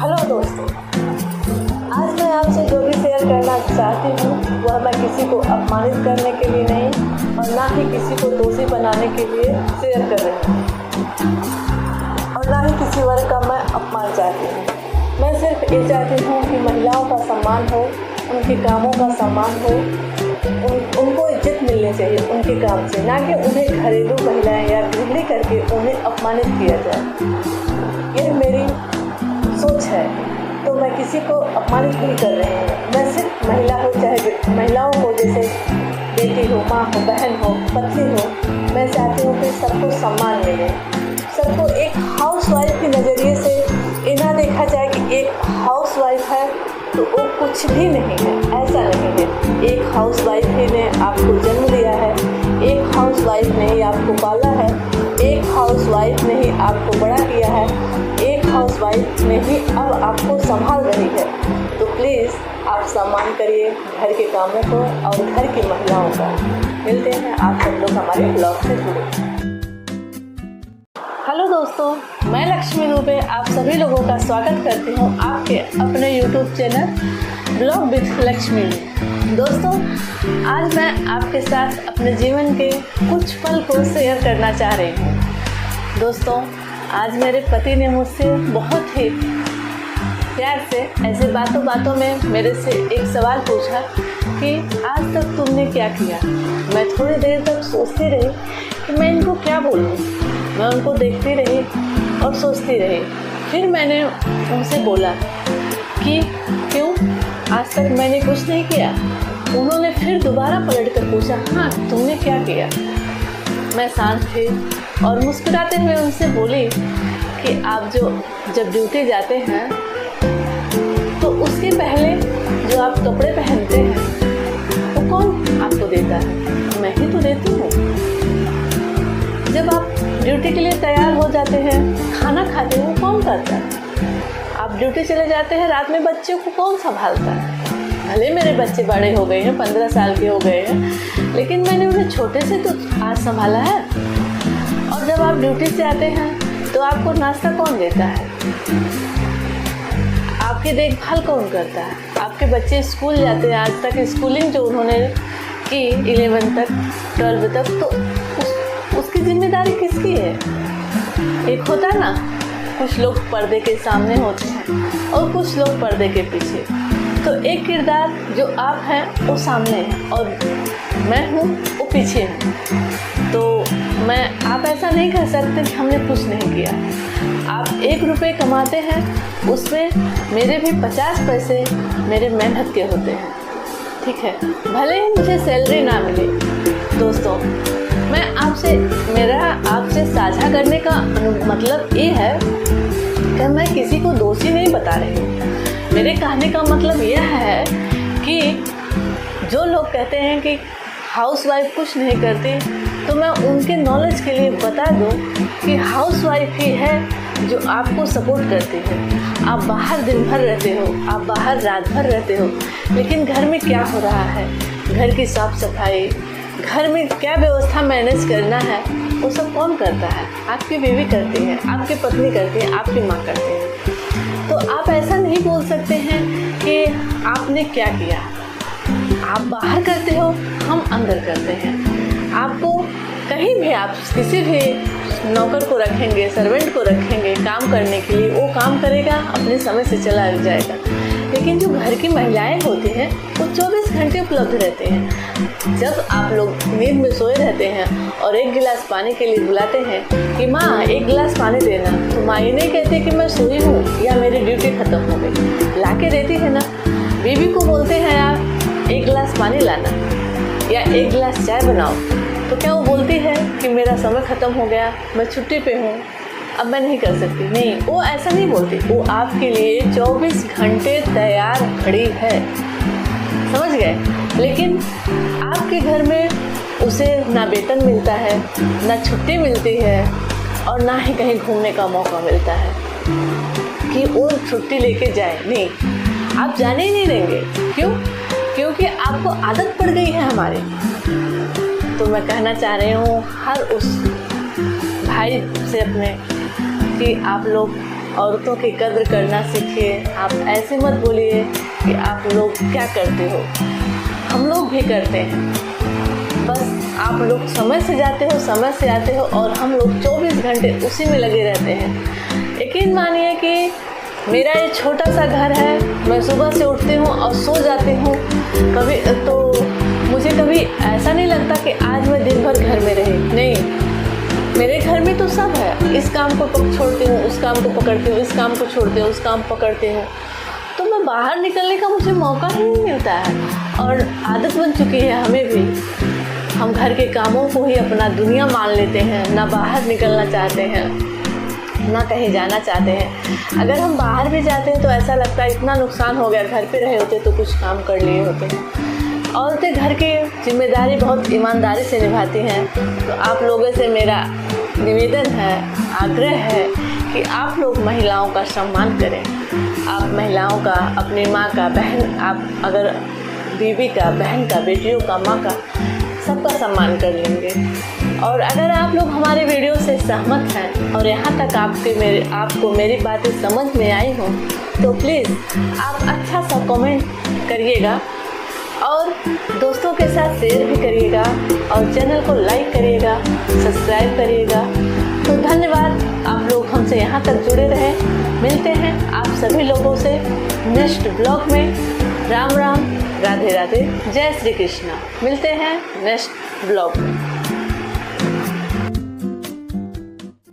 Hello दोस्तों, आज मैं आपसे जो भी शेयर करना चाहती हूँ वह मैं किसी को अपमानित करने के लिए नहीं और ना ही किसी को दोषी बनाने के लिए शेयर कर रही हूँ और ना ही किसी वर्ग का मैं अपमान चाहती हूँ। मैं सिर्फ ये चाहती हूँ कि महिलाओं का सम्मान हो, उनके कामों का सम्मान हो, उनको इज्जत मिलनी चाहिए उनके काम से, ना कि उन्हें घरेलू महिलाएं या गृहिणी करके उन्हें अपमानित किया जाए। यह मेरी सोच है, तो मैं किसी को अपमानित नहीं कर रही हूँ। मैं सिर्फ महिला हो, चाहे महिलाओं को जैसे बेटी हो, माँ हो, बहन हो, पत्नी हो, मैं चाहती हूँ कि सबको सम्मान मिले। सबको एक हाउसवाइफ के नज़रिए से ये ना देखा जाए कि एक हाउसवाइफ है तो वो कुछ भी नहीं है, ऐसा नहीं है। एक हाउसवाइफ ही ने आपको जन्म दिया है, एक हाउसवाइफ ने ही आपको पाला है, एक हाउसवाइफ ने ही आपको बड़ा किया है, एक हाउसवाइफ ने ही अब आपको संभाल रही है। तो प्लीज़ आप सम्मान करिए घर के कामों को और घर की महिलाओं का। मिलते हैं आप सब लोग हमारे ब्लॉग से जुड़े। हेलो दोस्तों, मैं लक्ष्मी दुबे आप सभी लोगों का स्वागत करती हूँ आपके अपने YouTube channel blog with Lakshmi में। दोस्तों, आज मैं आपके साथ अपने जीवन के कुछ पल को शेयर करना चाह रही हूँ। दोस्तों, आज मेरे पति ने मुझसे बहुत ही प्यार से ऐसे बातों बातों में मेरे से एक सवाल पूछा कि आज तक तुमने क्या किया। मैं थोड़ी देर तक सोचती रही कि मैं इनको क्या बोलूँ। मैं उनको देखती रही और सोचती रही। फिर मैंने उनसे बोला कि क्यों, आज तक मैंने कुछ नहीं किया। उन्होंने फिर दोबारा पलट कर पूछा, हाँ तुमने क्या किया। मैं शांत थी और मुस्कुराते हुए उनसे बोली कि आप जब ड्यूटी जाते हैं तो उसके पहले जो आप कपड़े पहनते हैं वो कौन आपको देता है? मैं ही तो देती हूँ। जब आप ड्यूटी के लिए तैयार हो जाते हैं, खाना खाते हैं, वो कौन करता है? आप ड्यूटी चले जाते हैं, रात में बच्चों को कौन संभालता है? भले मेरे बच्चे बड़े हो गए हैं, 15 साल के हो गए हैं, लेकिन मैंने उन्हें छोटे से तो आज संभाला है। और जब आप ड्यूटी से आते हैं तो आपको नाश्ता कौन देता है? आपकी देखभाल कौन करता है? आपके बच्चे स्कूल जाते हैं, आज तक स्कूलिंग जो उन्होंने की 11 तक 12 तक, तो उसकी जिम्मेदारी किसकी है? एक होता है ना, कुछ लोग पर्दे के सामने होते हैं और कुछ लोग पर्दे के पीछे। तो एक किरदार जो आप हैं वो सामने है और मैं हूँ वो पीछे हूँ। तो आप ऐसा नहीं कह सकते कि हमने कुछ नहीं किया। आप 1 रुपये कमाते हैं, उसमें मेरे भी 50 पैसे मेरे मेहनत के होते हैं। ठीक है, भले ही मुझे सैलरी ना मिले। दोस्तों, मेरा आपसे साझा करने का मतलब ये है कि मैं किसी को दोषी नहीं बता रही हूँ। मेरे कहने का मतलब यह है कि जो लोग कहते हैं कि हाउसवाइफ कुछ नहीं करती, तो मैं उनके नॉलेज के लिए बता दूं कि हाउसवाइफ ही है जो आपको सपोर्ट करती है। आप बाहर दिन भर रहते हो, आप बाहर रात भर रहते हो, लेकिन घर में क्या हो रहा है, घर की साफ सफाई, घर में क्या व्यवस्था मैनेज करना है, वो सब कौन करता है? आपकी बीवी करती है, आपकी पत्नी करती है, आपकी माँ करती है। तो आप ऐसा नहीं बोल सकते हैं कि आपने क्या किया। आप बाहर करते हो, हम अंदर करते हैं। आपको कहीं भी आप किसी भी नौकर को रखेंगे, सर्वेंट को रखेंगे काम करने के लिए, वो काम करेगा, अपने समय से चला जाएगा। लेकिन जो घर की महिलाएं होती हैं वो 24 घंटे उपलब्ध रहते हैं। जब आप लोग नींद में सोए रहते हैं और 1 गिलास पानी के लिए बुलाते हैं कि माँ 1 गिलास पानी देना, तो माँ ये नहीं कहती कि मैं सोई हूँ या मेरी ड्यूटी ख़त्म हो गई, ला के देती है ना। बीवी को बोलते हैं आप 1 गिलास पानी लाना या 1 गिलास चाय बनाओ, तो क्या वो बोलती है कि मेरा समय ख़त्म हो गया, मैं छुट्टी पे हूँ, अब मैं नहीं कर सकती? नहीं, वो ऐसा नहीं बोलती। वो आपके लिए 24 घंटे तैयार खड़ी है। समझ गए? लेकिन आपके घर में उसे ना वेतन मिलता है, ना छुट्टी मिलती है और ना ही कहीं घूमने का मौका मिलता है कि वो छुट्टी लेके जाए। नहीं, आप जाने ही नहीं देंगे। क्यों? क्योंकि आपको आदत पड़ गई है हमारी। तो मैं कहना चाह रही हूँ हर उस भाई से अपने कि आप लोग औरतों की कद्र करना सीखिए। आप ऐसे मत बोलिए कि आप लोग क्या करते हो, हम लोग भी करते हैं। बस आप लोग समय से जाते हो, समय से आते हो, और हम लोग 24 घंटे उसी में लगे रहते हैं। यकीन मानिए कि मेरा ये छोटा सा घर है, मैं सुबह से उठती हूँ और सो जाती हूँ। कभी तो मुझे कभी ऐसा नहीं लगता कि आज मैं दिन भर घर में रही, नहीं, मेरे घर में तो सब है। इस काम को छोड़ती हूँ, उस काम को पकड़ती हूँ, इस काम को छोड़ती हूँ, उस काम पकड़ती हूँ, तो मैं बाहर निकलने का मुझे मौका ही नहीं मिलता है। और आदत बन चुकी है हमें भी, हम घर के कामों को ही अपना दुनिया मान लेते हैं, ना बाहर निकलना चाहते हैं, ना कहीं जाना चाहते हैं। अगर हम बाहर भी जाते हैं तो ऐसा लगता है इतना नुकसान हो गया, घर पे रहे होते तो कुछ काम कर लिए होते। औरतें घर की जिम्मेदारी बहुत ईमानदारी से निभाती हैं। तो आप लोगों से मेरा निवेदन है, आग्रह है कि आप लोग महिलाओं का सम्मान करें। आप महिलाओं का, अपनी माँ का, बहन, आप अगर बीवी का, बहन का, बेटियों का, माँ का, सबका सम्मान कर लेंगे। और अगर आप लोग हमारे वीडियो से सहमत हैं और यहाँ तक आपको मेरी बातें समझ में आई हों, तो प्लीज़ आप अच्छा सा कमेंट करिएगा और दोस्तों के साथ शेयर भी करिएगा और चैनल को लाइक करिएगा, सब्सक्राइब करिएगा। तो धन्यवाद, आप लोग हमसे यहाँ तक जुड़े रहें। मिलते हैं आप सभी लोगों से नेक्स्ट ब्लॉग में। राम राम, राधे राधे, जय श्री कृष्णा। मिलते हैं नेक्स्ट ब्लॉग में।